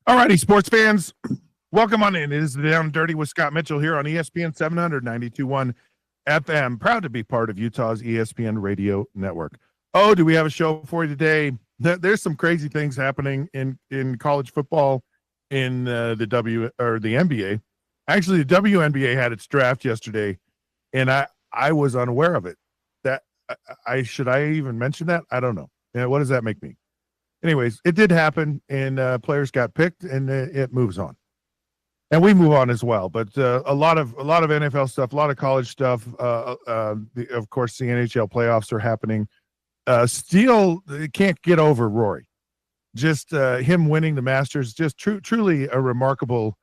All righty, sports fans, welcome on in. It is the Down and Dirty with Scott Mitchell here on ESPN 792.1 FM. Proud to be part of Utah's ESPN radio network. Oh, do we have a show for you today? There's some crazy things happening in college football in the NBA. Actually, the WNBA had its draft yesterday, and I was unaware of it. That should I even mention that? I don't know. What does that make me? Anyways, it did happen, and players got picked, and it moves on, and we move on as well. But a lot of NFL stuff, a lot of college stuff. Of course, the NHL playoffs are happening. Still can't get over Rory. Just him winning the Masters, just truly a remarkable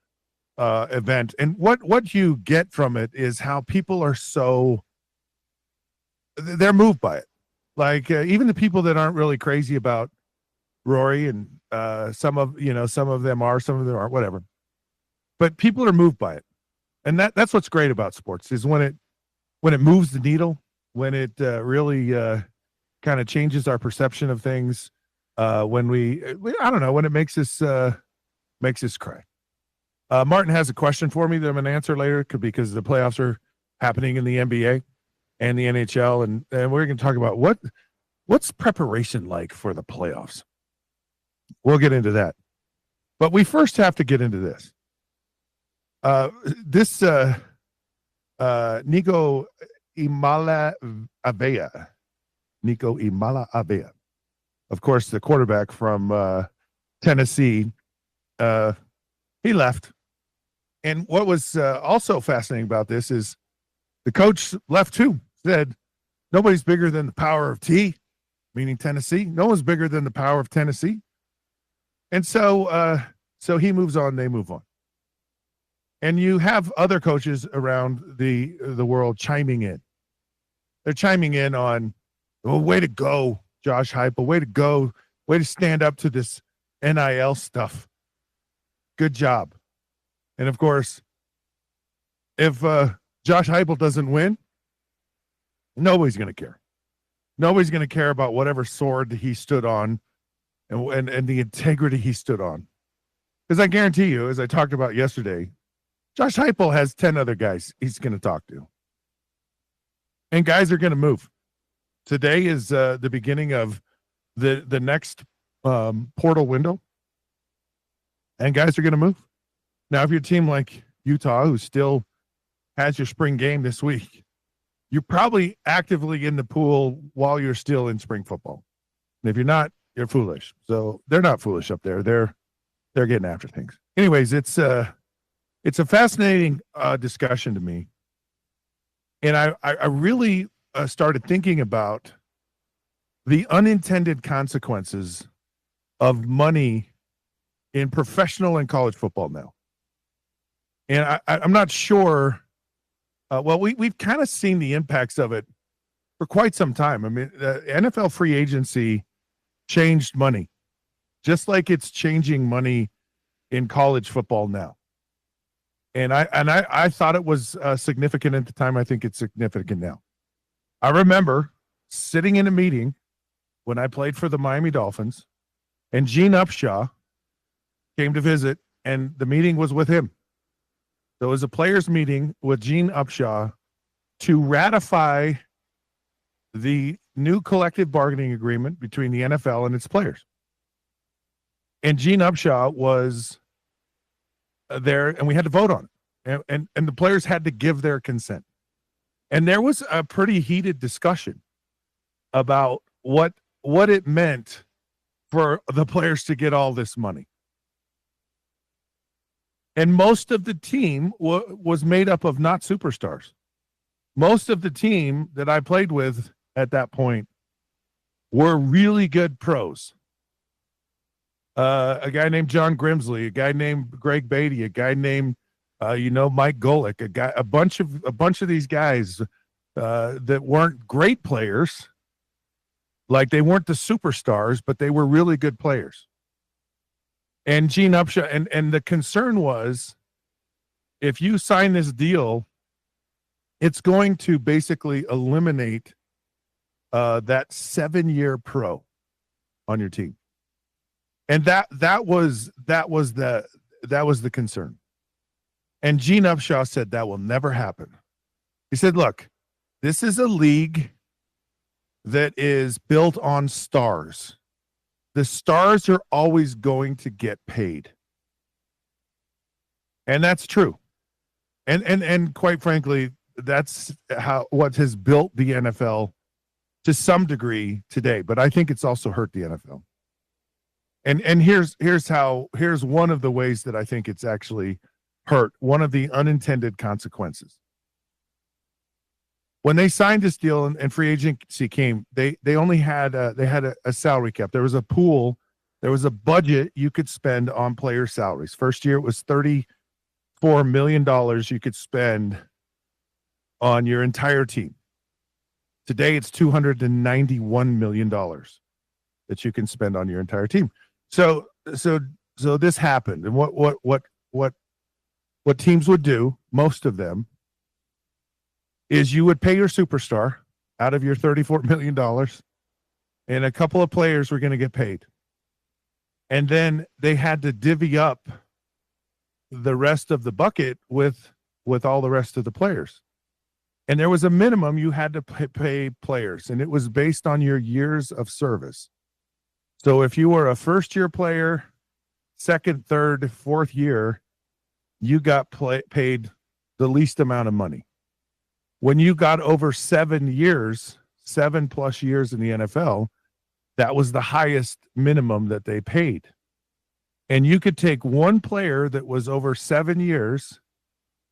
event. And what you get from it is how people are they're moved by it. Like even the people that aren't really crazy about Rory, and some of them are, some of them aren't, whatever. But people are moved by it, and that's what's great about sports is when it moves the needle, when it really kind of changes our perception of things. When when it makes us cry. Martin has a question for me that I'm going to answer later because the playoffs are happening in the NBA and the NHL, and we're going to talk about what's preparation like for the playoffs. We'll get into that. But we first have to get into this. Nico Imala-Avea. Of course, the quarterback from Tennessee, he left. And what was also fascinating about this is the coach left too, said, nobody's bigger than the power of T, meaning Tennessee. No one's bigger than the power of Tennessee. And so he moves on, they move on. And you have other coaches around the world chiming in. They're chiming in on, way to go, Josh Heupel, way to go, way to stand up to this NIL stuff. Good job. And, of course, if Josh Heupel doesn't win, nobody's going to care. Nobody's going to care about whatever sword he stood on and the integrity he stood on. Because I guarantee you, as I talked about yesterday, Josh Heupel has 10 other guys he's going to talk to. And guys are going to move. Today is the beginning of the next portal window. And guys are going to move. Now, if you're a team like Utah, who still has your spring game this week, you're probably actively in the pool while you're still in spring football. And if you're not, you're foolish. So they're not foolish up there. They're getting after things. Anyways, it's a fascinating discussion to me. And I really started thinking about the unintended consequences of money in professional and college football now. And I'm not sure. We've kind of seen the impacts of it for quite some time. I mean, the NFL free agency changed money, just like it's changing money in college football now. And I thought it was significant at the time. I think it's significant now. I remember sitting in a meeting when I played for the Miami Dolphins, and Gene Upshaw came to visit, and the meeting was with him. There was a players' meeting with Gene Upshaw to ratify the new collective bargaining agreement between the NFL and its players. And Gene Upshaw was there, and we had to vote on it. And the players had to give their consent. And there was a pretty heated discussion about what it meant for the players to get all this money. And most of the team was made up of not superstars. Most of the team that I played with at that point were really good pros. A guy named John Grimsley, a guy named Greg Beatty, a guy named Mike Golick, a bunch of these guys that weren't great players, like they weren't the superstars, but they were really good players. And Gene Upshaw, and the concern was, if you sign this deal, it's going to basically eliminate that 7-year pro on your team. And that was the concern. And Gene Upshaw said that will never happen. He said, look, this is a league that is built on stars. The stars are always going to get paid. And that's true. And quite frankly, that's what has built the NFL to some degree today. But I think it's also hurt the NFL. And here's one of the ways that I think it's actually hurt, one of the unintended consequences. When they signed this deal and free agency came, they only had a salary cap. There was a pool, there was a budget you could spend on player salaries. First year it was $34 million you could spend on your entire team. Today it's $291 million that you can spend on your entire team. So this happened, and what teams would do, most of them, is you would pay your superstar out of your $34 million, and a couple of players were going to get paid. And then they had to divvy up the rest of the bucket with all the rest of the players. And there was a minimum you had to pay players, and it was based on your years of service. So if you were a first-year player, second, third, fourth year, you got paid the least amount of money. When you got over 7 years, 7+ years in the NFL, that was the highest minimum that they paid. And you could take one player that was over 7 years,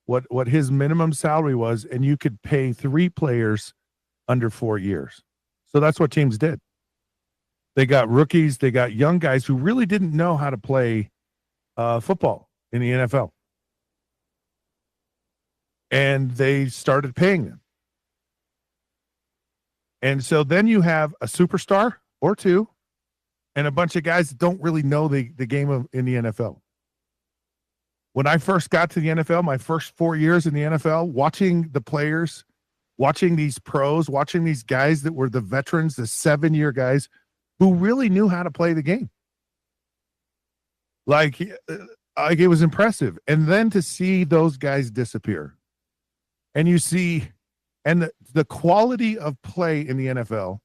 what his minimum salary was, and you could pay 3 players under 4 years. So that's what teams did. They got rookies, they got young guys who really didn't know how to play football in the NFL. And they started paying them. And so then you have a superstar or two and a bunch of guys that don't really know the game in the NFL. When I first got to the NFL, my first 4 years in the NFL, watching the players, watching these pros, watching these guys that were the veterans, the 7-year guys who really knew how to play the game. Like it was impressive. And then to see those guys disappear. And you see, and the quality of play in the NFL,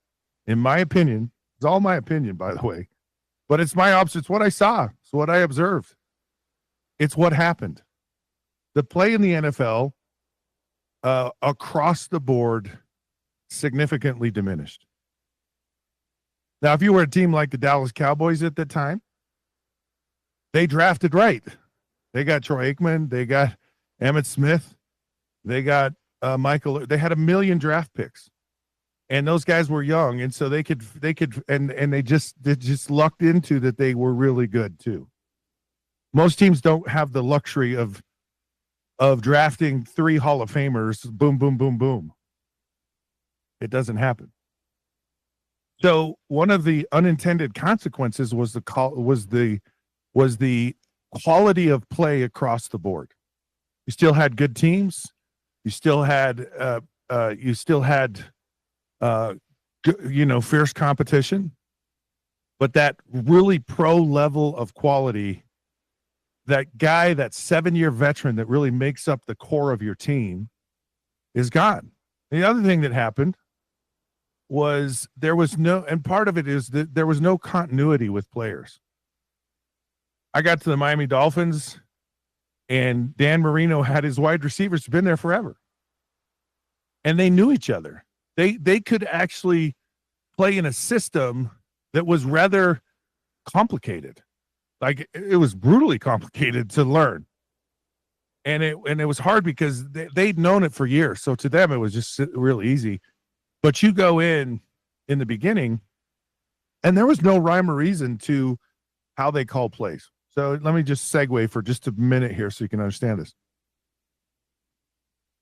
in my opinion, it's all my opinion, by the way, but it's what I saw. It's what I observed. It's what happened. The play in the NFL across the board significantly diminished. Now, if you were a team like the Dallas Cowboys at the time, they drafted right. They got Troy Aikman. They got Emmitt Smith. They got Michael. They had 1 million draft picks, and those guys were young, and so they could, and they just lucked into that they were really good too. Most teams don't have the luxury of drafting 3 Hall of Famers. Boom, boom, boom, boom. It doesn't happen. So one of the unintended consequences was the quality of play across the board. You still had good teams. You still had fierce competition, but that really pro level of quality, that guy, that 7-year veteran that really makes up the core of your team, is gone. The other thing that happened was and part of it is that there was no continuity with players. I got to the Miami Dolphins, and Dan Marino had his wide receivers been there forever. And they knew each other. They could actually play in a system that was rather complicated. Like, it was brutally complicated to learn. And it was hard because they'd known it for years. So to them, it was just real easy. But you go in the beginning, and there was no rhyme or reason to how they call plays. So let me just segue for just a minute here so you can understand this.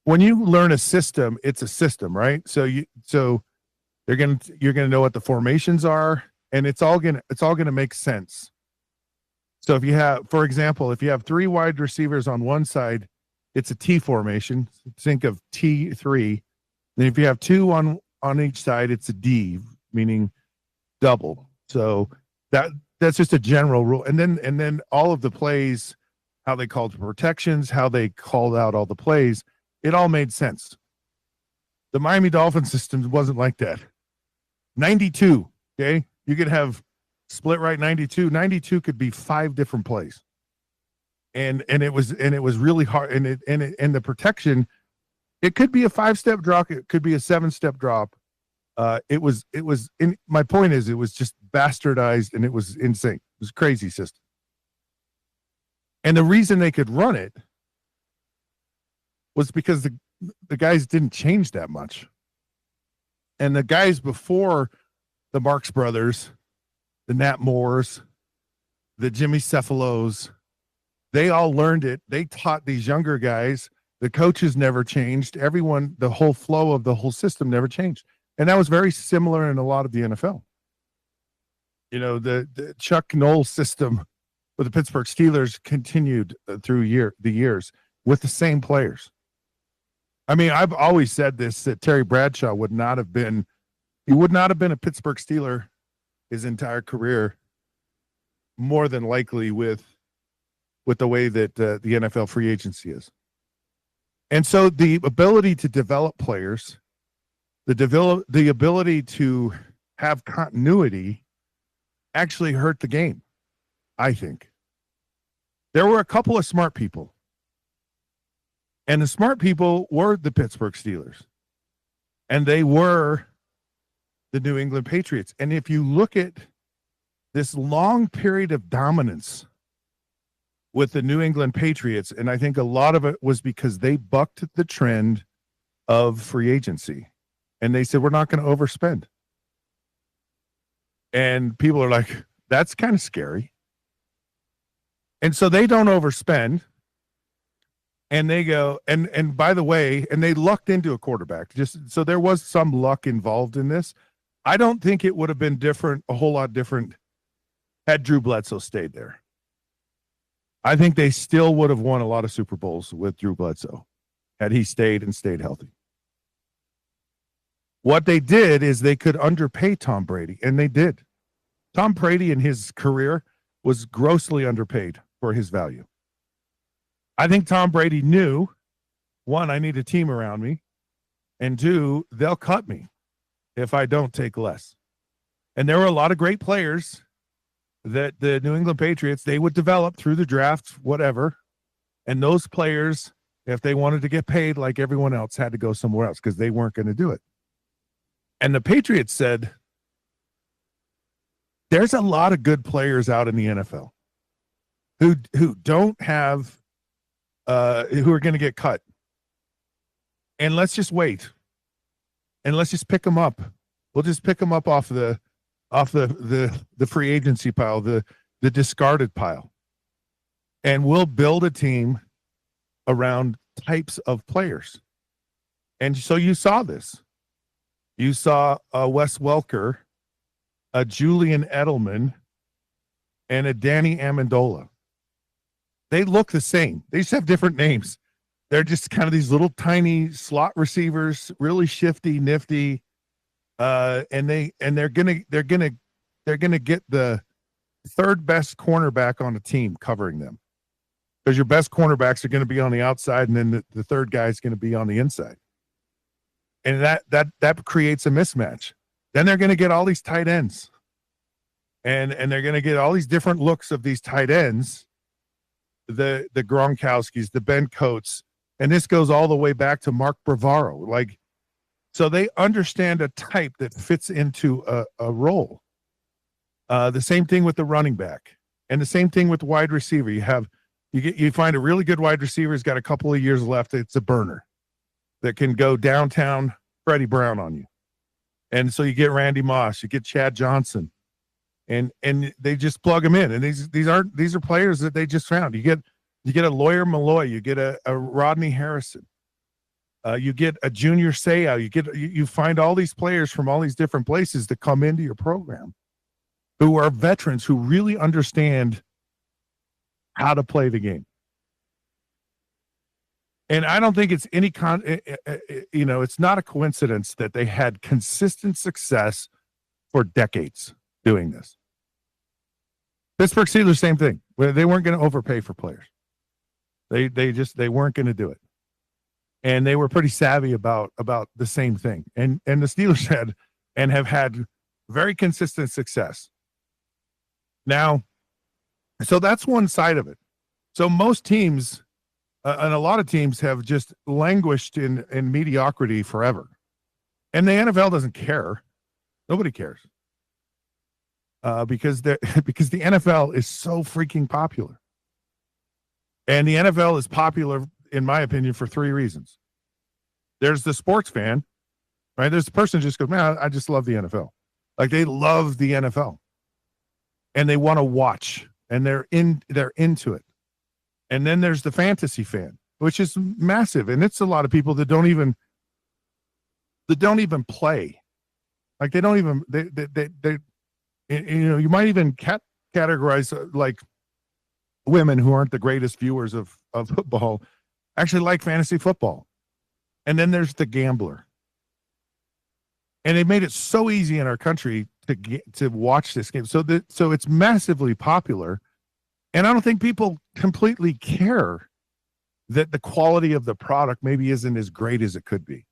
When you learn a system, it's a system, right? So you're gonna know what the formations are, and it's all gonna make sense. So if you have, for example, if you have 3 wide receivers on one side, it's a T formation. Think of T3. Then if you have 2 on each side, it's a D, meaning double. So that's just a general rule. And then all of the plays, how they called protections, how they called out all the plays, it all made sense. The Miami Dolphins system wasn't like that. 92, okay? You could have split right 92. 92 could be 5 different plays. And it was really hard. And the protection, it could be a 5-step drop, it could be a 7-step drop. My point is, it was just bastardized and it was insane. It was a crazy system. And the reason they could run it was because the guys didn't change that much. And the guys before the Marx Brothers, the Nat Moores, the Jimmy Cefalos, they all learned it. They taught these younger guys. The coaches never changed. Everyone, the whole flow of the whole system never changed. And that was very similar in a lot of the NFL. You know, the Chuck Noll system with the Pittsburgh Steelers continued through the years with the same players. I mean, I've always said this, that Terry Bradshaw would not have been a Pittsburgh Steeler his entire career, more than likely with the way that the NFL free agency is. And so the ability to develop players, the ability to have continuity actually hurt the game, I think. There were a couple of smart people. And the smart people were the Pittsburgh Steelers. And they were the New England Patriots. And if you look at this long period of dominance with the New England Patriots, and I think a lot of it was because they bucked the trend of free agency. And they said, we're not going to overspend. And people are like, that's kind of scary. And so they don't overspend. And they go, and by the way, and they lucked into a quarterback. Just so there was some luck involved in this. I don't think it would have been a whole lot different had Drew Bledsoe stayed there. I think they still would have won a lot of Super Bowls with Drew Bledsoe had he stayed healthy. What they did is they could underpay Tom Brady, and they did. Tom Brady in his career was grossly underpaid for his value. I think Tom Brady knew, 1, I need a team around me, and 2, they'll cut me if I don't take less. And there were a lot of great players that the New England Patriots, they would develop through the draft, whatever. And those players, if they wanted to get paid like everyone else, had to go somewhere else because they weren't going to do it. And the Patriots said, there's a lot of good players out in the NFL who don't have who are going to get cut. And let's just wait. And let's just pick them up. We'll just pick them up off the free agency pile, the discarded pile. And we'll build a team around types of players. And so you saw this. You saw Wes Welker, a Julian Edelman, and a Danny Amendola. They look the same. They just have different names. They're just kind of these little tiny slot receivers, really shifty, nifty, and they're gonna get the third best cornerback on the team covering them, because your best cornerbacks are going to be on the outside, and then the third guy is going to be on the inside, and that creates a mismatch. Then they're going to get all these tight ends, and they're going to get all these different looks of these tight ends. The Gronkowskis, the Ben Coates, and this goes all the way back to Mark Bavaro. So they understand a type that fits into a role. The same thing with the running back, and the same thing with the wide receiver. You find a really good wide receiver who's got a couple of years left. It's a burner that can go downtown Freddie Brown on you, and so you get Randy Moss, you get Chad Johnson. And they just plug them in, and these are players that they just found. You get a Lawyer Malloy, you get a Rodney Harrison, you get a Junior Seau, you find all these players from all these different places that come into your program, who are veterans who really understand how to play the game. And I don't think it's it's not a coincidence that they had consistent success for decades doing this. Pittsburgh Steelers, same thing. They weren't going to overpay for players. They weren't going to do it. And they were pretty savvy about the same thing. And the Steelers had and have had very consistent success. Now, so that's one side of it. So most teams and a lot of teams have just languished in mediocrity forever. And the NFL doesn't care. Nobody cares. Because the NFL is so freaking popular. And the NFL is popular, in my opinion, for three reasons. There's the sports fan, right? There's the person who just goes, man, I just love the NFL. Like, they love the NFL. And they want to watch. And they're into it. And then there's the fantasy fan, which is massive. And it's a lot of people that don't even play. Like, they don't even, they you might even categorize like women who aren't the greatest viewers of football actually like fantasy football. And then there's the gambler. And they made it so easy in our country to watch this game. So it's massively popular. And I don't think people completely care that the quality of the product maybe isn't as great as it could be.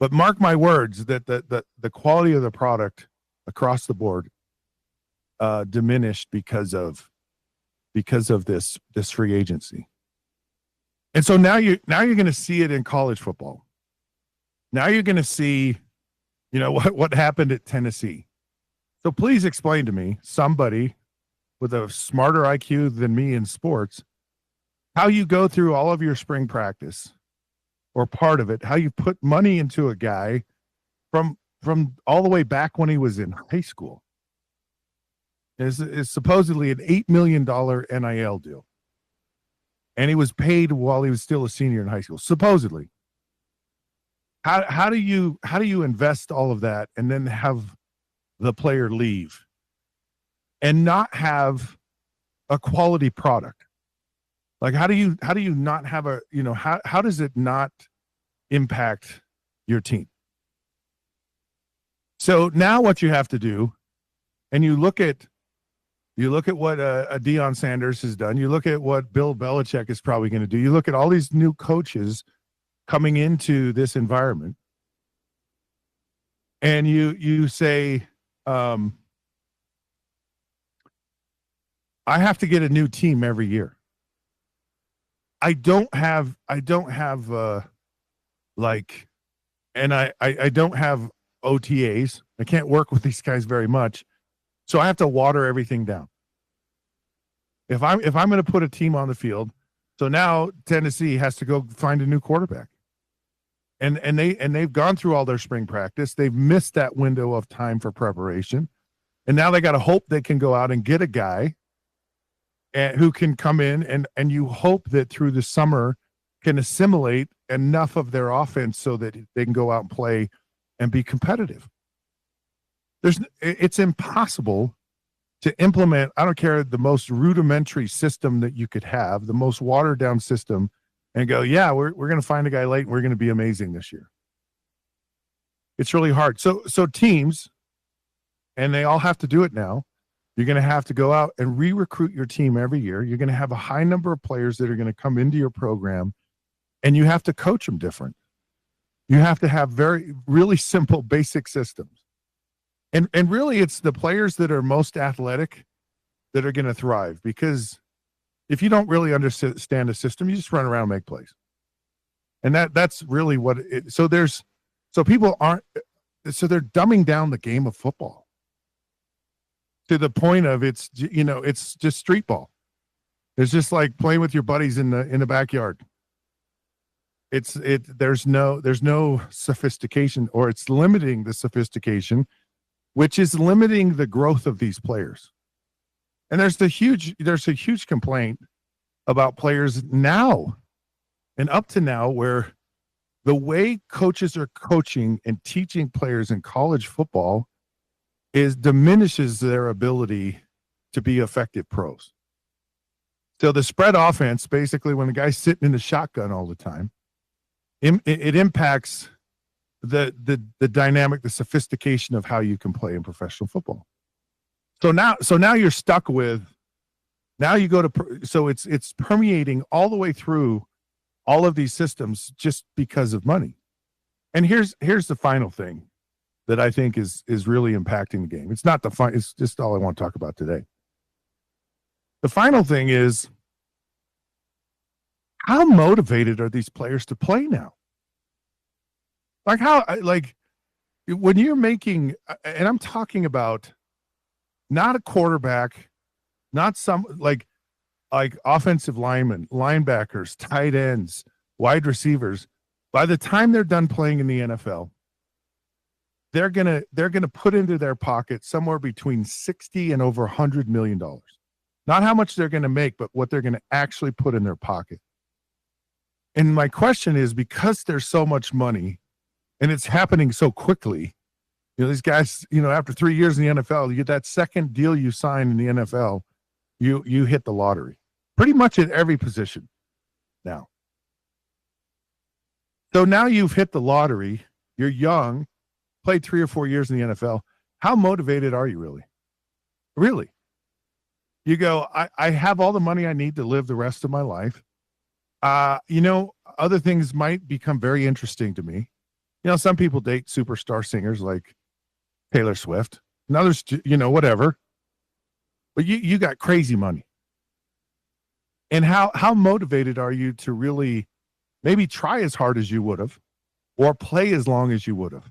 But mark my words that the quality of the product across the board diminished because of this free agency. And so now you're going to see it in college football. Now you're going to see, what happened at Tennessee. So please explain to me, somebody with a smarter IQ than me in sports, how you go through all of your spring practice or part of it, how you put money into a guy from all the way back when he was in high school. Is supposedly an $8 million NIL deal. And he was paid while he was still a senior in high school, supposedly. How do you invest all of that and then have the player leave and not have a quality product? Like, how do you not have how does it not impact your team? So now what you have to do, and you look at what Deion Sanders has done. You look at what Bill Belichick is probably going to do. You look at all these new coaches coming into this environment, and you say, I have to get a new team every year. I don't have and I don't have OTAs. I can't work with these guys very much. So I have to water everything down. If I'm going to put a team on the field, so now Tennessee has to go find a new quarterback. And they've gone through all their spring practice. They've missed that window of time for preparation. And now they got to hope they can go out and get a guy who can come in and you hope that through the summer can assimilate enough of their offense so that they can go out and play and be competitive. It's impossible to implement, I don't care, the most rudimentary system that you could have, the most watered down system, and go, yeah, we're going to find a guy late and we're going to be amazing this year. It's really hard. So teams, and they all have to do it now, you're going to have to go out and re-recruit your team every year. You're going to have a high number of players that are going to come into your program, and you have to coach them different. You have to have really simple, basic systems. And really, it's the players that are most athletic that are going to thrive, because if you don't really understand a system, you just run around and make plays. And that's really what it, so they're dumbing down the game of football to the point of it's just street ball. It's just like playing with your buddies in the backyard. There's no sophistication, or it's limiting the sophistication, which is limiting the growth of these players. And there's a huge complaint about players now and up to now, where the way coaches are coaching and teaching players in college football diminishes their ability to be effective pros. So the spread offense, basically, when the guy's sitting in the shotgun all the time, it impacts the dynamic, the sophistication of how you can play in professional football. So now you're stuck with, now you go to, so it's permeating all the way through all of these systems just because of money. And here's the final thing that I think is really impacting the game. It's not the fun, it's just all I want to talk about today. The final thing is, how motivated are these players to play now? Like when you're making, and I'm talking about not a quarterback, not some like offensive linemen, linebackers, tight ends, wide receivers. By the time they're done playing in the NFL, they're gonna put into their pocket somewhere between 60 and over $100 million. Not how much they're gonna make, but what they're gonna actually put in their pocket. And my question is, because there's so much money and it's happening so quickly, these guys, after 3 years in the NFL, you get that second deal you sign in the NFL, you hit the lottery pretty much at every position now. So now you've hit the lottery, you're young, played 3 or 4 years in the NFL. How motivated are you really? Really? You go, I have all the money I need to live the rest of my life. Other things might become very interesting to me. Some people date superstar singers like Taylor Swift, and others, whatever. But you got crazy money. And how motivated are you to really maybe try as hard as you would have, or play as long as you would have?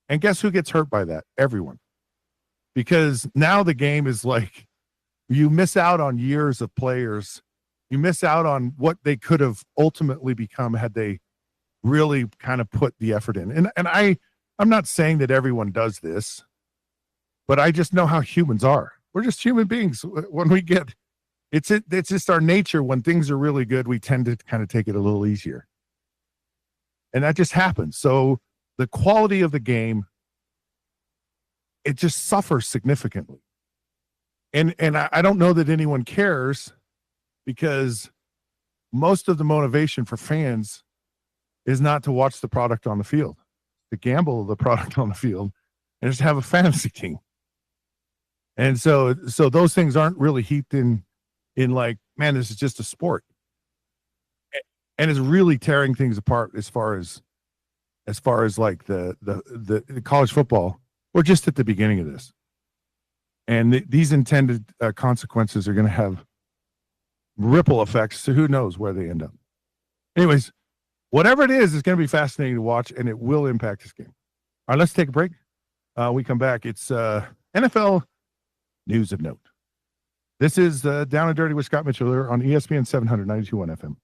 And guess who gets hurt by that? Everyone. Because now the game is like, you miss out on years of players. You miss out on what they could have ultimately become had they really kind of put the effort in. And I'm not saying that everyone does this, but I just know how humans are. We're just human beings. When we get, it's just our nature. When things are really good, we tend to kind of take it a little easier. And that just happens. So the quality of the game, it just suffers significantly. And I don't know that anyone cares, because most of the motivation for fans is not to watch the product on the field, to gamble the product on the field, and just have a fantasy team. And so those things aren't really heaped in like, man, this is just a sport. And it's really tearing things apart as far as like the college football. We're just at the beginning of this. And these intended consequences are going to have ripple effects. So who knows where they end up. Anyways, whatever it is, it's going to be fascinating to watch, and it will impact this game. All right, let's take a break. We come back. It's NFL news of note. This is Down and Dirty with Scott Mitchell on ESPN 700, 92.1 FM.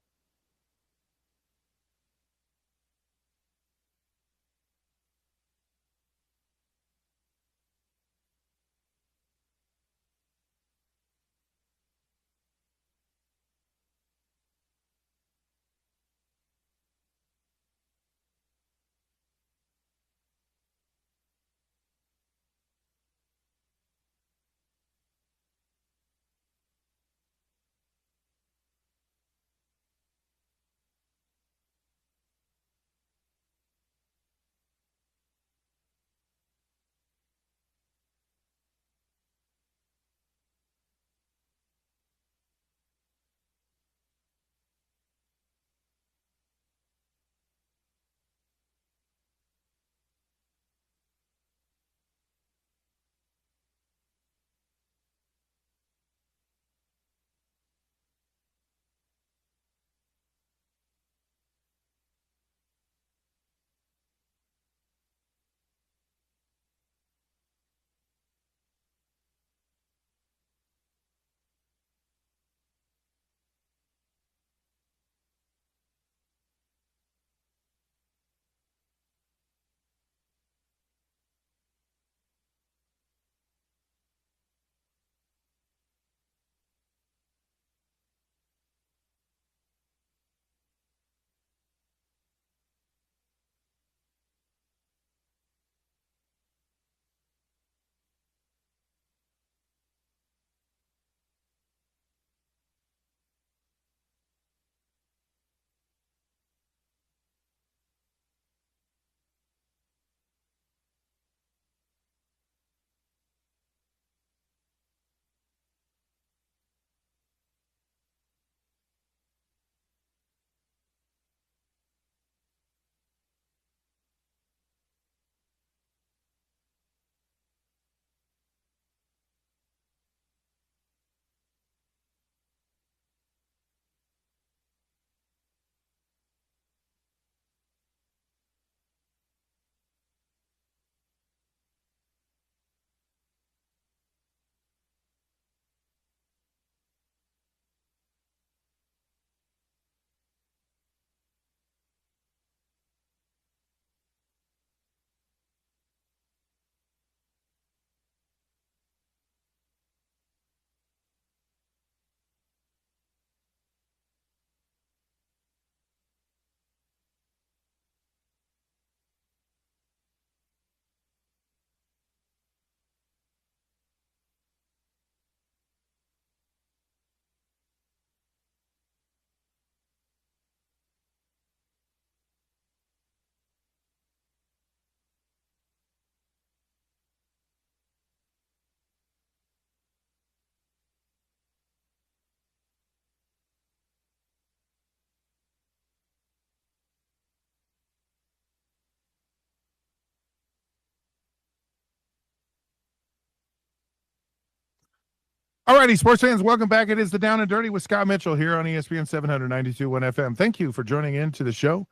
All righty, sports fans, welcome back. It is the Down and Dirty with Scott Mitchell here on ESPN 792.1 FM. Thank you for joining in to the show.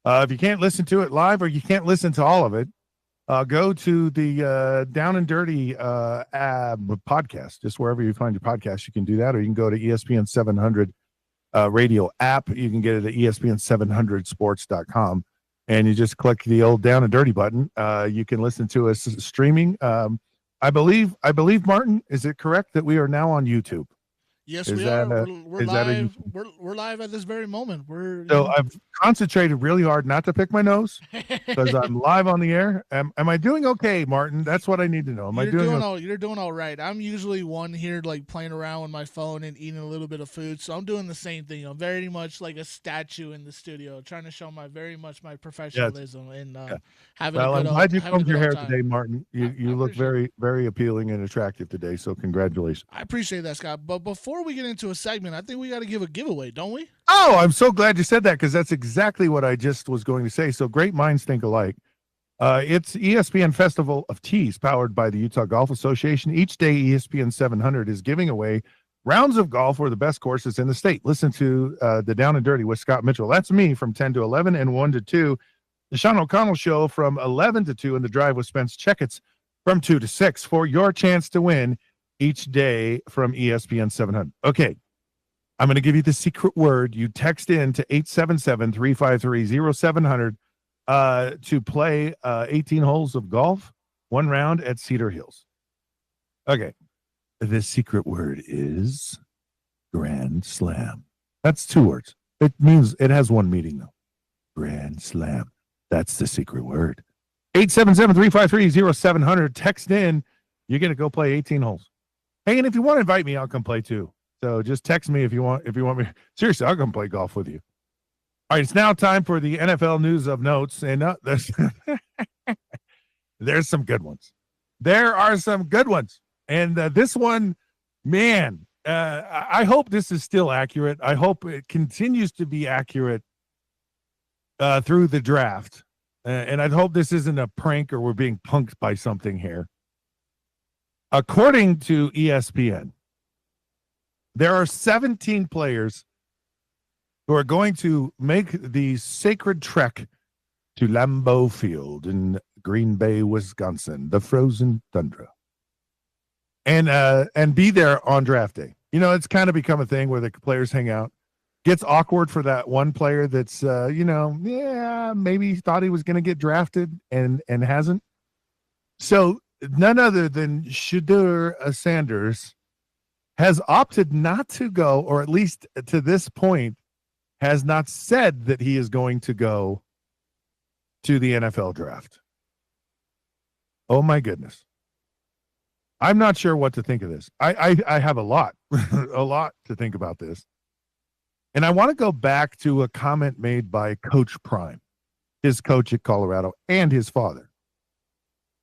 If you can't listen to it live or you can't listen to all of it, go to the Down and Dirty podcast, just wherever you find your podcast. You can do that, or you can go to ESPN 700 radio app. You can get it at ESPN700sports.com, and you just click the old Down and Dirty button. You can listen to us streaming. I believe, Martin, is it correct that we are now on YouTube? Yes, we are. We're live. We're live at this very moment. I've concentrated really hard not to pick my nose because I'm live on the air. Am I doing okay, Martin? That's what I need to know. You're doing all right. I'm usually one here, like playing around with my phone and eating a little bit of food. So I'm doing the same thing. I'm very much like a statue in the studio, trying to show my professionalism and having. Well, I'm glad you combed your hair today, Martin. You look very, very appealing and attractive today. So congratulations. I appreciate that, Scott. But before we get into a segment, I think we got to give a giveaway, don't we? Oh, I'm so glad you said that because that's exactly what I just was going to say. So great minds think alike. It's ESPN Festival of Tees powered by the Utah Golf Association. Each day, ESPN 700 is giving away rounds of golf for the best courses in the state. Listen to the Down and Dirty with Scott Mitchell. That's me from 10 to 11 and 1 to 2. The Sean O'Connell Show from 11 to 2 and The Drive with Spence Checketts from 2 to 6 for your chance to win each day from ESPN 700. Okay, I'm going to give you the secret word. You text in to 877-353-0700 to play 18 holes of golf, one round at Cedar Hills. Okay, the secret word is Grand Slam. That's 2 words. It has one meaning, though. Grand Slam. That's the secret word. 877-353-0700. Text in. You're going to go play 18 holes. Hey, and if you want to invite me, I'll come play too. So just text me if you want me. Seriously, I'll come play golf with you. All right, it's now time for the NFL news of notes, and there's some good ones. There are some good ones, and this one, man, I hope this is still accurate. I hope it continues to be accurate through the draft, and I hope this isn't a prank or we're being punked by something here. According to ESPN, there are 17 players who are going to make the sacred trek to Lambeau Field in Green Bay, Wisconsin, the frozen tundra, and be there on draft day. You know, it's kind of become a thing where the players hang out. Gets awkward for that one player that's, maybe thought he was going to get drafted and hasn't. So none other than Shedeur Sanders has opted not to go, or at least to this point, has not said that he is going to go to the NFL draft. Oh, my goodness. I'm not sure what to think of this. I have a lot to think about this. And I want to go back to a comment made by Coach Prime, his coach at Colorado, and his father,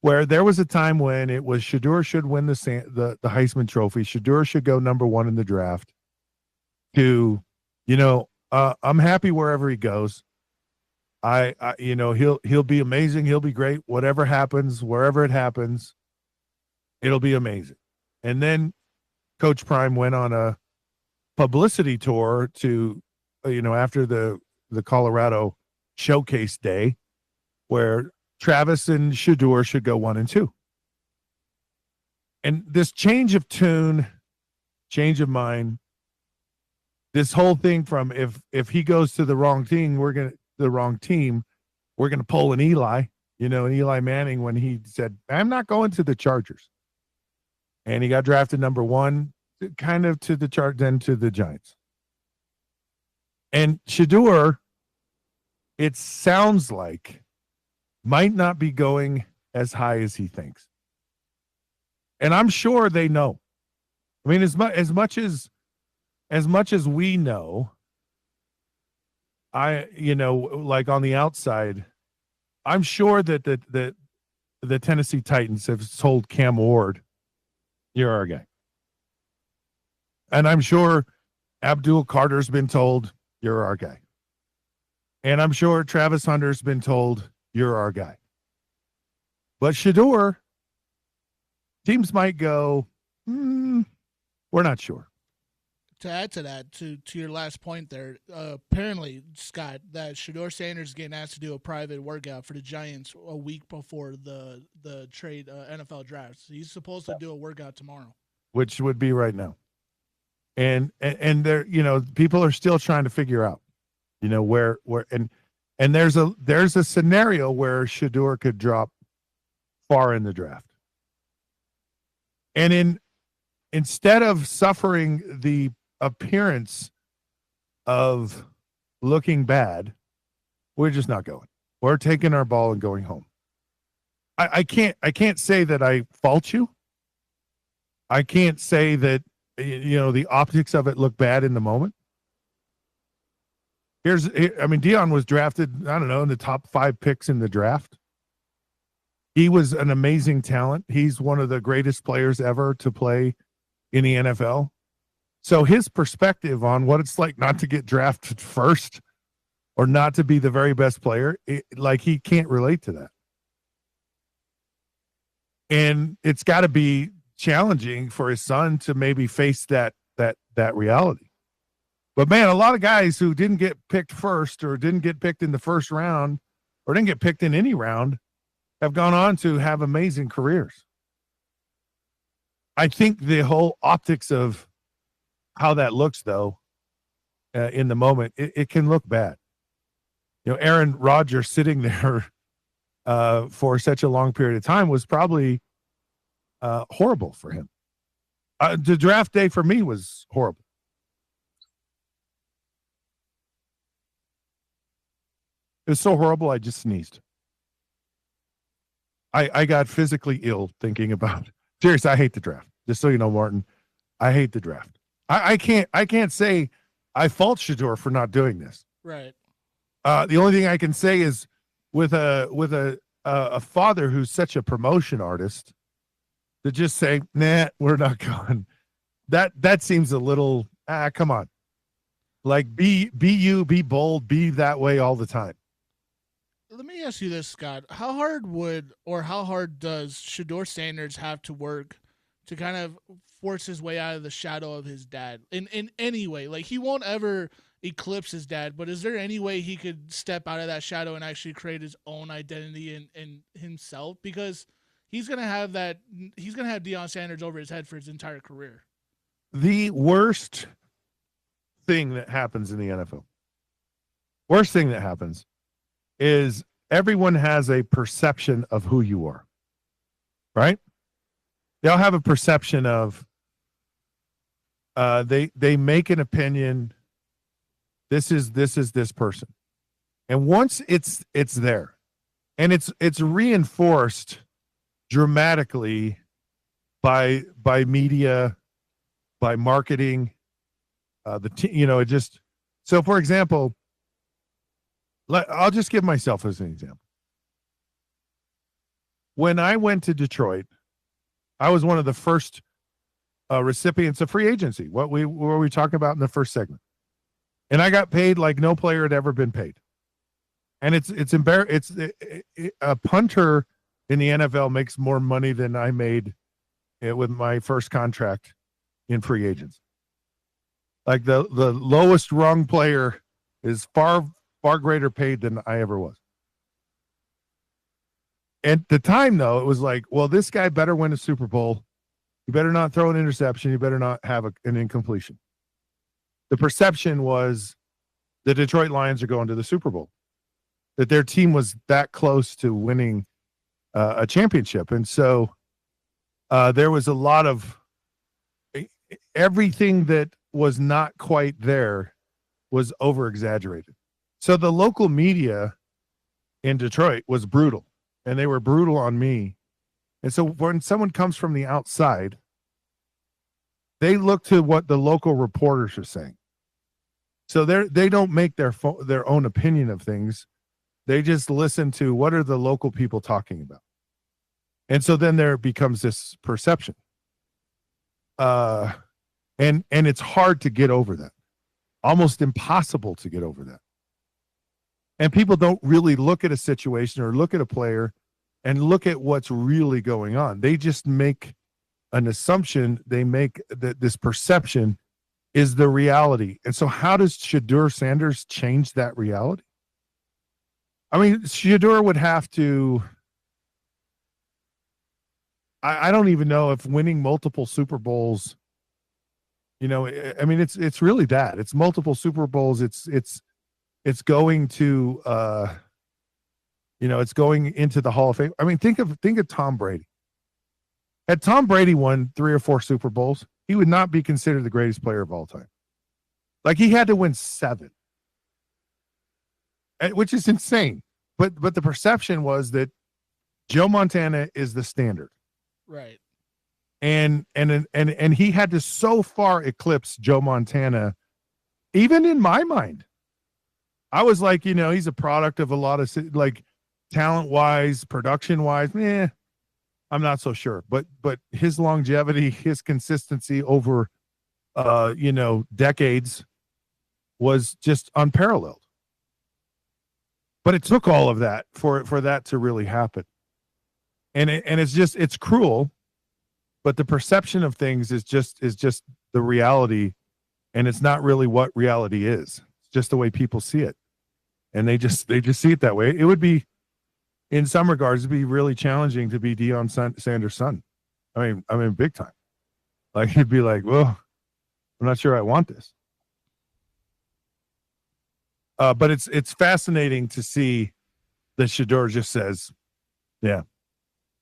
where there was a time when it was Shedeur should win the Heisman Trophy. Shedeur should go number 1 in the draft. To, I'm happy wherever he goes. He'll be amazing. He'll be great. Whatever happens, wherever it happens, it'll be amazing. And then Coach Prime went on a publicity tour to, after the Colorado Showcase Day, where Travis and Shedeur should go 1 and 2. And this change of tune, change of mind, this whole thing from if he goes to the wrong team, we're going to pull an Eli, an Eli Manning when he said, I'm not going to the Chargers. And he got drafted number 1, kind of to the then to the Giants. And Shedeur, it sounds like, might not be going as high as he thinks. And I'm sure they know. I mean, as much as we know, like on the outside, I'm sure that the Tennessee Titans have told Cam Ward, you're our guy. And I'm sure Abdul Carter's been told, you're our guy. And I'm sure Travis Hunter's been told, you're our guy. But Shedeur, teams might go, We're not sure. To add to that, to your last point there, apparently, Scott, that Shedeur Sanders is getting asked to do a private workout for the Giants a week before the trade NFL draft. So he's supposed to do a workout tomorrow, which would be right now. And there, people are still trying to figure out, where and there's a scenario where Shedeur could drop far in the draft. And instead of suffering the appearance of looking bad, we're just not going. We're taking our ball and going home. I can't say that I fault you. I can't say that the optics of it look bad in the moment. Deion was drafted, I don't know, in the top 5 picks in the draft. He was an amazing talent. He's one of the greatest players ever to play in the NFL. So his perspective on what it's like not to get drafted first or not to be the very best player, he can't relate to that. And it's got to be challenging for his son to maybe face that reality. But man, a lot of guys who didn't get picked first or didn't get picked in the first round or didn't get picked in any round have gone on to have amazing careers. I think the whole optics of how that looks, though, in the moment, it can look bad. Aaron Rodgers sitting there for such a long period of time was probably horrible for him. The draft day for me was horrible. It was so horrible, I just sneezed. I got physically ill thinking about it. Seriously, I hate the draft. Just so you know, Martin, I hate the draft. I can't say I fault Shedeur for not doing this. Right. The only thing I can say is with a father who's such a promotion artist, to just say, nah, we're not going. That seems a little, come on. Like, be you, be bold, be that way all the time. Let me ask you this, Scott. How hard does Shedeur Sanders have to work to kind of force his way out of the shadow of his dad in any way? Like, he won't ever eclipse his dad, but is there any way he could step out of that shadow and actually create his own identity in himself? Because he's gonna have Deion Sanders over his head for his entire career. The worst thing that happens in the NFL, worst thing that happens, is everyone has a perception of who you are, right? They all have a perception of they make an opinion. This is this person, and once it's there, and it's reinforced dramatically by media, by marketing, it just. So, for example, I'll just give myself as an example. When I went to Detroit, I was one of the first recipients of free agency. What we were talking about in the first segment, and I got paid like no player had ever been paid. And it's a punter in the NFL makes more money than I made with my first contract in free agency. Like the lowest rung player is far greater paid than I ever was. At the time, though, it was like, well, this guy better win a Super Bowl. You better not throw an interception. You better not have an incompletion. The perception was the Detroit Lions are going to the Super Bowl, that their team was that close to winning a championship. And so there was a lot of everything that was not quite there was over-exaggerated. So the local media in Detroit was brutal, and they were brutal on me. And so when someone comes from the outside, they look to what the local reporters are saying. So they don't make their own opinion of things. They just listen to what are the local people talking about. And so then there becomes this perception. And it's hard to get over that. Almost impossible to get over that. And people don't really look at a situation or look at a player and look at what's really going on. They just make an assumption. They make that this perception is the reality. And so how does Shedeur Sanders change that reality? I mean, Shedeur would have to, I don't even know if winning multiple Super Bowls, you know, I mean, it's really that. It's multiple Super Bowls. It's going to, you know, it's going into the Hall of Fame. I mean, think of Tom Brady. Had Tom Brady won 3 or 4 Super Bowls, he would not be considered the greatest player of all time. Like, he had to win 7, which is insane. But the perception was that Joe Montana is the standard. Right. And he had to so far eclipse Joe Montana, even in my mind. I was like, you know, he's a product of a lot of, like, talent-wise, production-wise, I'm not so sure. But his longevity, his consistency over, you know, decades was just unparalleled. But it took all of that for that to really happen. And it's cruel, but the perception of things is just the reality, and it's not really what reality is. It's just the way people see it. And they just see it that way. It would be, in some regards, it'd be really challenging to be Deion Sanders' son. I mean, big time. Like, he'd be like, well, I'm not sure I want this. But it's fascinating to see that Shedeur just says, yeah.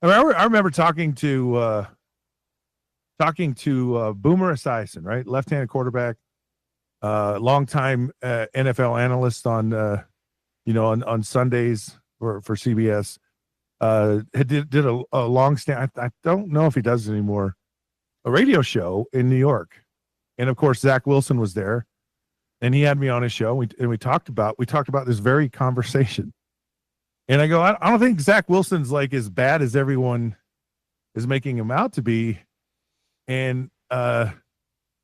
I remember talking to Boomer Esiason, right? Left-handed quarterback, longtime NFL analyst on on Sundays for CBS. Did a long stand. I don't know if he does it anymore. A radio show in New York, and of course Zach Wilson was there, and he had me on his show. We talked about this very conversation. And I go, I don't think Zach Wilson's like as bad as everyone is making him out to be. And I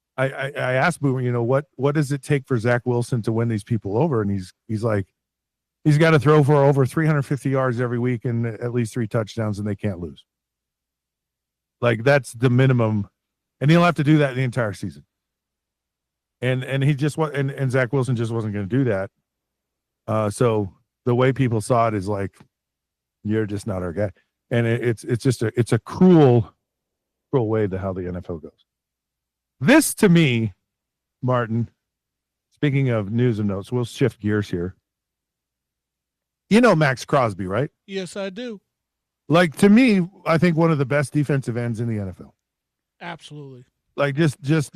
asked Boomer, you know, what does it take for Zach Wilson to win these people over? And he's like, he's got to throw for over 350 yards every week and at least 3 touchdowns, and they can't lose. Like, that's the minimum, and he'll have to do that the entire season. And he just and Zach Wilson just wasn't going to do that. So the way people saw it is like, you're just not our guy. And it's a cruel way to how the NFL goes. This, to me, Martin, speaking of news and notes, we'll shift gears here. You know Max Crosby, right? Yes, I do. Like, to me, I think one of the best defensive ends in the NFL. Absolutely. Like, just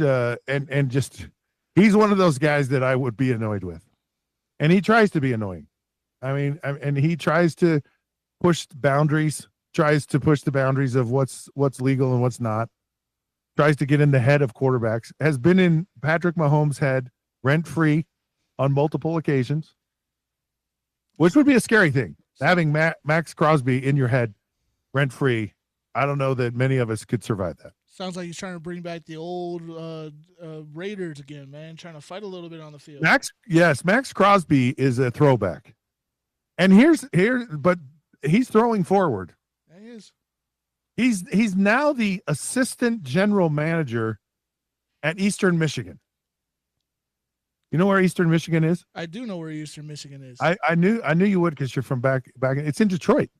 he's one of those guys that I would be annoyed with. And he tries to be annoying. I mean, and he tries to push the boundaries of what's legal and what's not. Tries to get in the head of quarterbacks. Has been in Patrick Mahomes' head rent-free on multiple occasions, which would be a scary thing. Having Max Crosby in your head rent-free, I don't know that many of us could survive that. Sounds like he's trying to bring back the old Raiders again, man. Trying to fight a little bit on the field. Max Crosby is a throwback. And but he's throwing forward. He is. He's now the assistant general manager at Eastern Michigan. You know where Eastern Michigan is? I do know where Eastern Michigan is. I knew you would, because you're from back. It's in Detroit.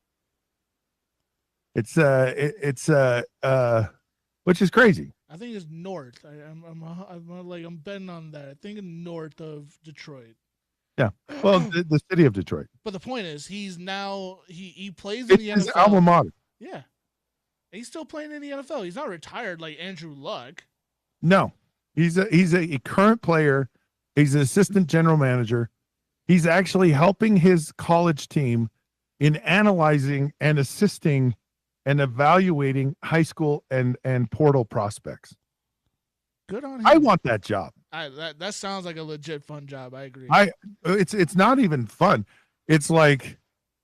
It's which is crazy. I think it's north. I'm betting on that. I think it's north of Detroit. Yeah. Well, the city of Detroit. But the point is, he's now he plays in the NFL. His alma mater. Yeah. He's still playing in the NFL. He's not retired like Andrew Luck. No. He's a current player. He's an assistant general manager. He's actually helping his college team in analyzing and assisting and evaluating high school and portal prospects. Good on him. I want that job. That sounds like a legit fun job. I agree. It's not even fun. It's like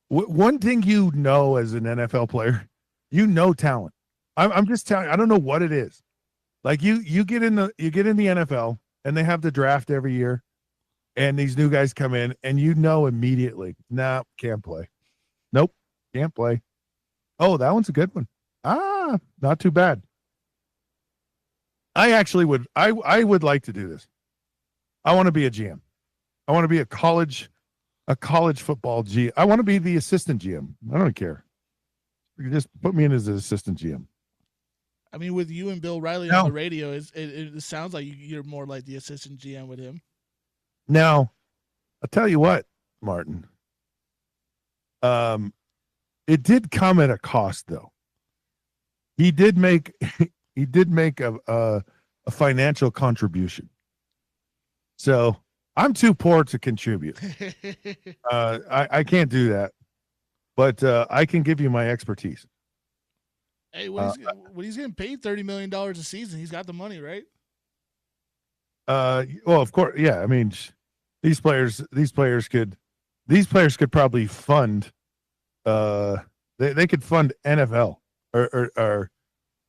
one thing you know as an NFL player, you know talent. I'm just telling you, I don't know what it is. Like you get in the NFL and they have the draft every year, and these new guys come in and you know immediately, nah, can't play. Nope, can't play. Oh, that one's a good one. Not too bad. I actually would. I would like to do this. I want to be a GM. I want to be a college football GM. I want to be the assistant GM. I don't care. You can just put me in as an assistant GM. I mean, with you and Bill Riley on the radio, it sounds like you're more like the assistant GM with him. Now, I'll tell you what, Martin. It did come at a cost, though. He did make a financial contribution. So I'm too poor to contribute. I can't do that, but I can give you my expertise. Hey, when he's getting paid $30 million a season, he's got the money, right? Well, of course, yeah. I mean, these players could probably fund. They could fund NFL or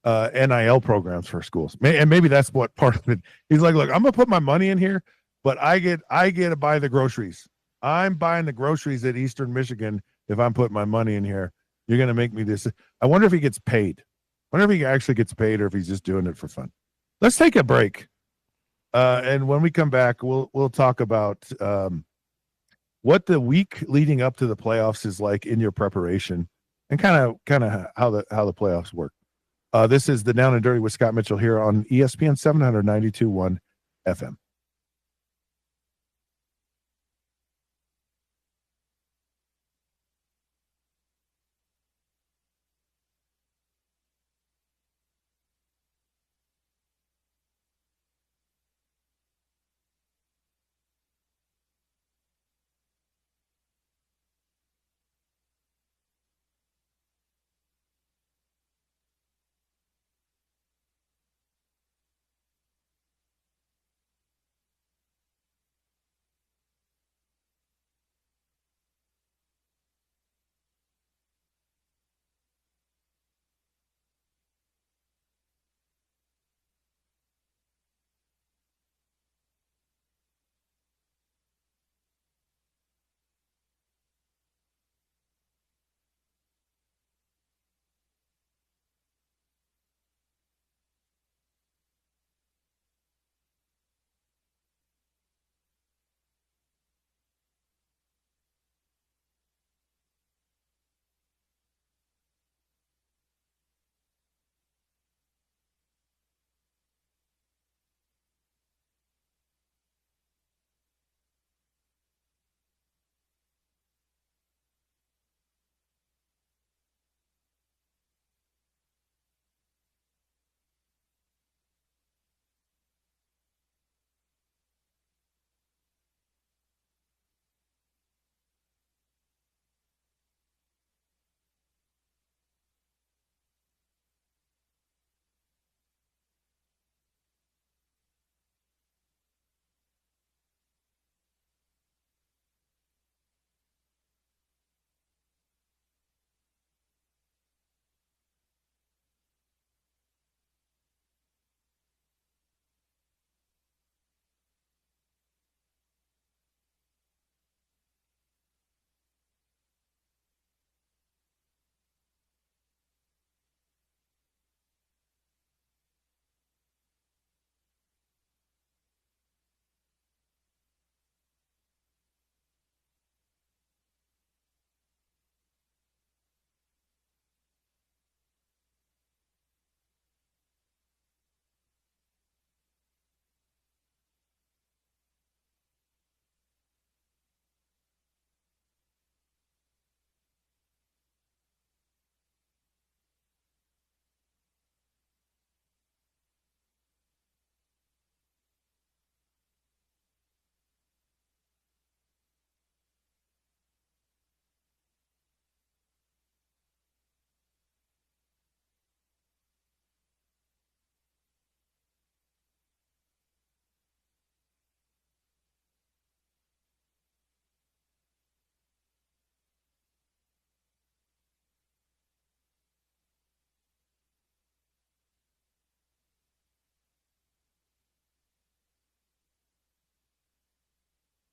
NIL programs for schools, and maybe that's what part of it. He's like, look, I'm gonna put my money in here, but I get to buy the groceries. I'm buying the groceries at Eastern Michigan if I'm putting my money in here. You're going to make me this. I wonder if he gets paid. I wonder if he actually gets paid or if he's just doing it for fun. Let's take a break. And when we come back, we'll talk about what the week leading up to the playoffs is like in your preparation and kind of how the playoffs work. This is the Down and Dirty with Scott Mitchell here on ESPN 792.1 FM.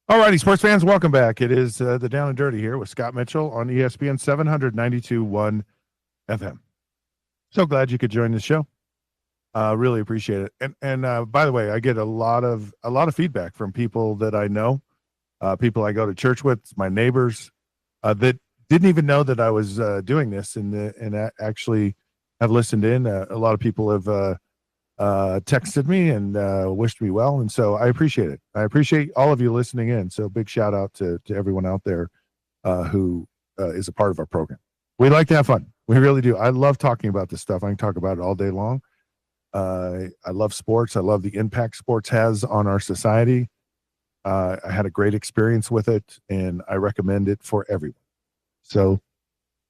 All righty, sports fans, welcome back. It is the Down and Dirty here with Scott Mitchell on ESPN 792.1 FM. So glad you could join the show. Really appreciate it. And by the way, I get a lot of feedback from people that I know, people I go to church with, my neighbors, that didn't even know that I was doing this, and actually have listened in. A lot of people have texted me and wished me well, and so I appreciate it. I appreciate all of you listening in. So big shout out to everyone out there who is a part of our program. We like to have fun. We really do. I love talking about this stuff. I can talk about it all day long. I love sports. I love the impact sports has on our society. I had a great experience with it, and I recommend it for everyone. So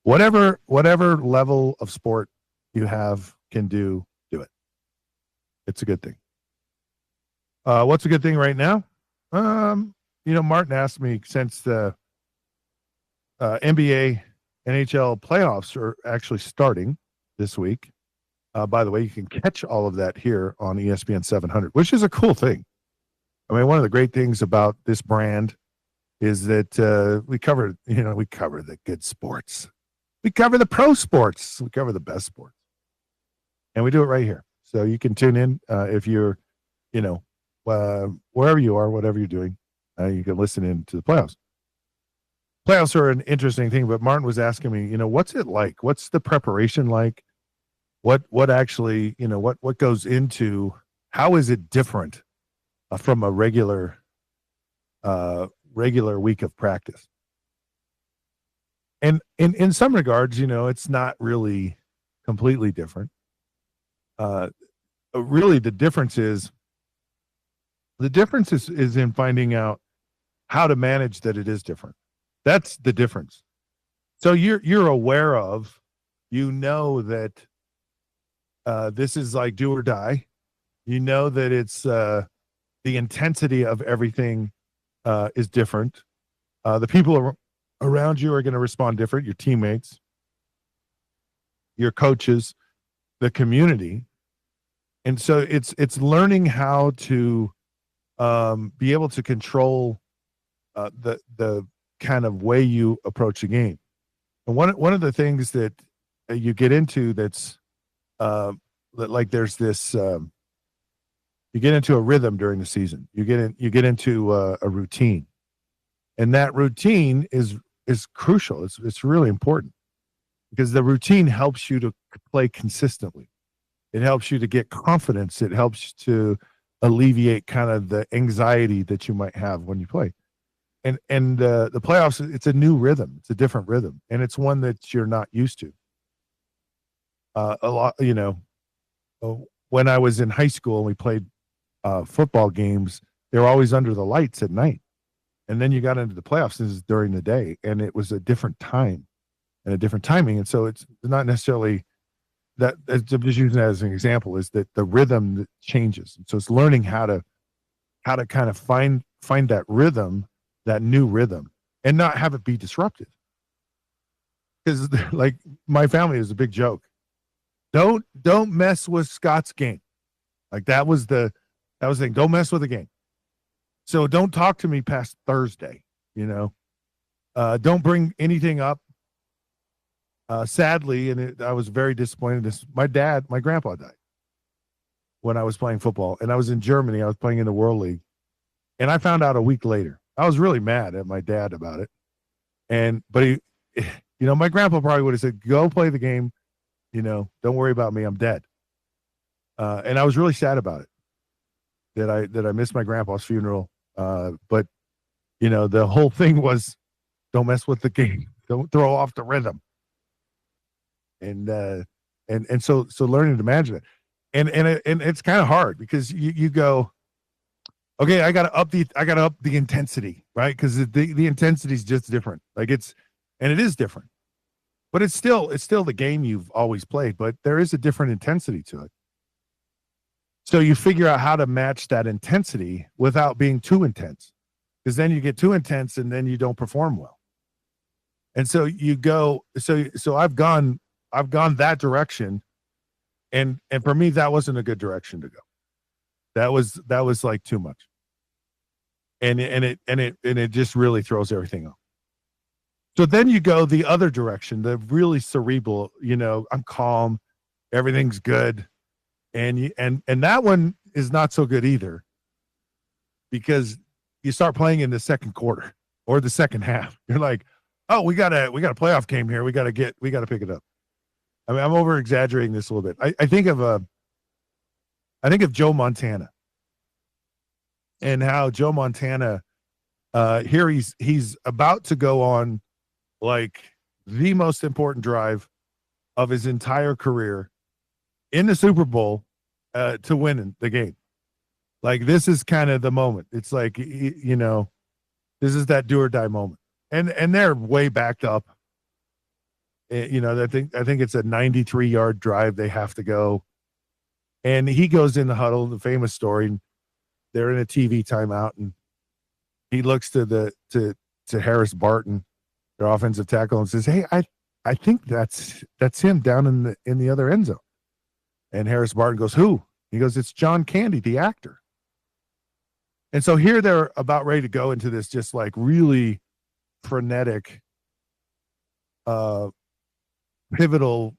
whatever level of sport you can do it. It's a good thing. What's a good thing right now? Martin asked me, since the NBA, NHL playoffs are actually starting this week. By the way, you can catch all of that here on ESPN 700, which is a cool thing. I mean, one of the great things about this brand is that we cover the good sports. We cover the pro sports. We cover the best sports. And we do it right here. So you can tune in if you're, wherever you are, whatever you're doing, you can listen in to the playoffs. Playoffs are an interesting thing, but Martin was asking me, what's it like? What's the preparation like? What actually, what goes into, how is it different from a regular week of practice? And in some regards, it's not really completely different. Really the difference is in finding out how to manage that it is different. That's the difference. So you're aware of, that this is like do or die. That it's the intensity of everything is different. The people around you are going to respond different. Your teammates, your coaches, the community. And so it's learning how to be able to control the kind of way you approach a game. And one of the things that you get into that's like there's this you get into a rhythm during the season. You get into a routine, and that routine is crucial. It's really important, because the routine helps you to play consistently. It helps you to get confidence. It helps to alleviate kind of the anxiety that you might have when you play. And the playoffs, it's a new rhythm. It's a different rhythm, and it's one that you're not used to. A lot, when I was in high school and we played football games, they were always under the lights at night. And then you got into the playoffs, this is during the day, and it was a different time and a different timing. And so it's not necessarily that, I'm just using that as an example, is that the rhythm that changes. And so it's learning how to kind of find that rhythm, that new rhythm, and not have it be disrupted. Because like my family is a big joke. Don't mess with Scott's game. Like that was the thing. Don't mess with the game. So don't talk to me past Thursday, don't bring anything up. Sadly, and I was very disappointed. My grandpa died when I was playing football, and I was in Germany. I was playing in the World League, and I found out a week later. I was really mad at my dad about it. But he, my grandpa probably would have said, go play the game. Don't worry about me. I'm dead. And I was really sad about it, that I missed my grandpa's funeral. But the whole thing was, don't mess with the game. Don't throw off the rhythm. And so learning to manage it. And it's kind of hard, because you go, okay, I got to up the intensity, right? Because the intensity is just different. Like it is different, but it's still the game you've always played, but there is a different intensity to it. So you figure out how to match that intensity without being too intense, because then you get too intense and then you don't perform well. And so you go, so I've gone that direction. And for me, that wasn't a good direction to go. That was like too much. And it just really throws everything off. So then you go the other direction, the really cerebral, I'm calm, everything's good. and that one is not so good either, because you start playing in the second quarter or the second half. You're like, oh, we got a playoff game here. We got to pick it up. I mean, I'm over exaggerating this a little bit. I think of Joe Montana, and how Joe Montana, here he's about to go on like the most important drive of his entire career in the Super Bowl, to win the game. Like, this is kind of the moment. It's like, you know, this is that do or die moment. And they're way backed up. You know, I think it's a 93-yard drive they have to go. And he goes in the huddle, the famous story. They're in a TV timeout, and he looks to Harris Barton, their offensive tackle, and says, "Hey, I think that's him down in the other end zone." And Harris Barton goes, "Who?" He goes, "It's John Candy, the actor." And so here they're about ready to go into this just like really frenetic, pivotal,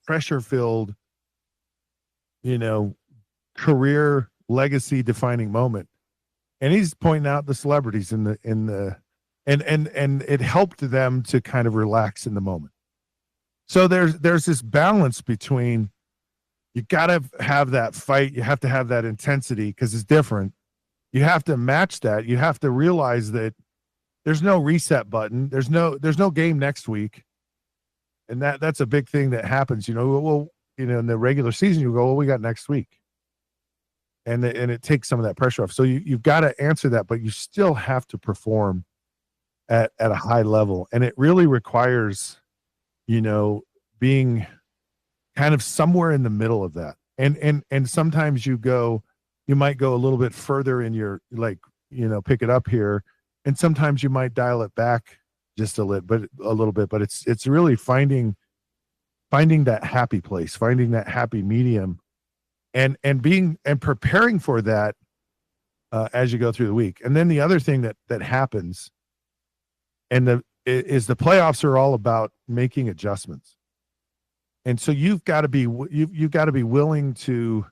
pressure-filled, you know, career legacy defining moment. And he's pointing out the celebrities and it helped them to kind of relax in the moment. So there's this balance between, you got to have that fight, you have to have that intensity because it's different. You have to match that. You have to realize that there's no reset button. There's no game next week. And that's a big thing that happens, you know. Well, you know, in the regular season, you go, well, we got next week. And it takes some of that pressure off. So you've got to answer that, but you still have to perform at a high level. And it really requires, you know, being kind of somewhere in the middle of that. And sometimes you might go a little bit further in your, like, you know, pick it up here. And sometimes you might dial it back just a little bit, but it's really finding that happy place, finding that happy medium, and preparing for that as you go through the week. And then the other thing that happens, is the playoffs are all about making adjustments. And so you've got to be willing to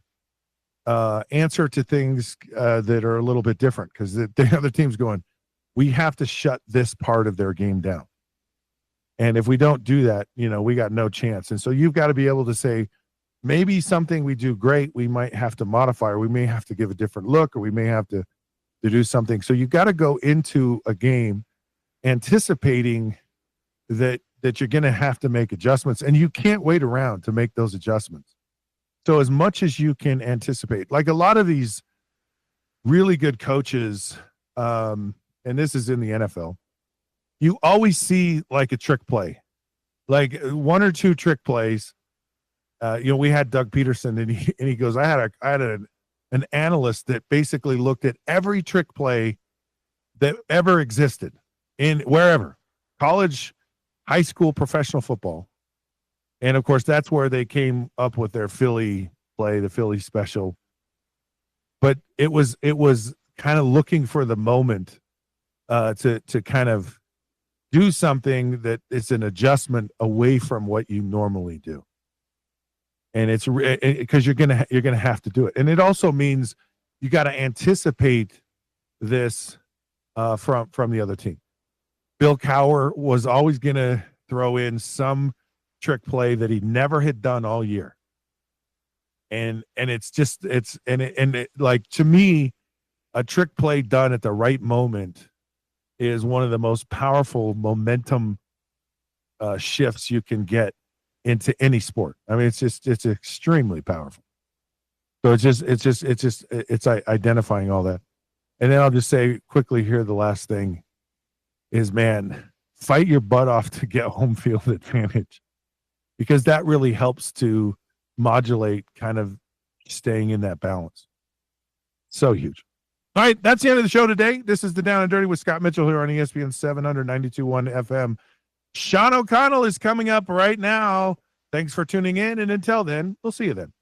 answer to things that are a little bit different, because the other team's going, we have to shut this part of their game down. And if we don't do that, you know, we got no chance. And so you've got to be able to say, maybe something we do great, we might have to modify, or we may have to give a different look, or we may have to do something. So you've got to go into a game anticipating that you're going to have to make adjustments, and you can't wait around to make those adjustments. So as much as you can anticipate, like a lot of these really good coaches, and this is in the NFL, you always see like a trick play, like one or two trick plays. You know, we had Doug Peterson, and he goes, I had an analyst that basically looked at every trick play that ever existed in wherever, college, high school, professional football. And of course, that's where they came up with their Philly play, the Philly special. But it was kind of looking for the moment to kind of do something that is an adjustment away from what you normally do. And it's because you're gonna have to do it. And it also means you got to anticipate this from the other team. Bill Cowher was always going to throw in some trick play that he never had done all year. And it's just, like, to me, a trick play done at the right moment is one of the most powerful momentum shifts you can get into any sport. I mean, it's extremely powerful. So it's identifying all that. And then I'll just say quickly here, the last thing is, man, fight your butt off to get home field advantage, because that really helps to modulate kind of staying in that balance. So huge. All right, that's the end of the show today. This is the Down and Dirty with Scott Mitchell here on ESPN 792.1 FM. Sean O'Connell is coming up right now. Thanks for tuning in, and until then, we'll see you then.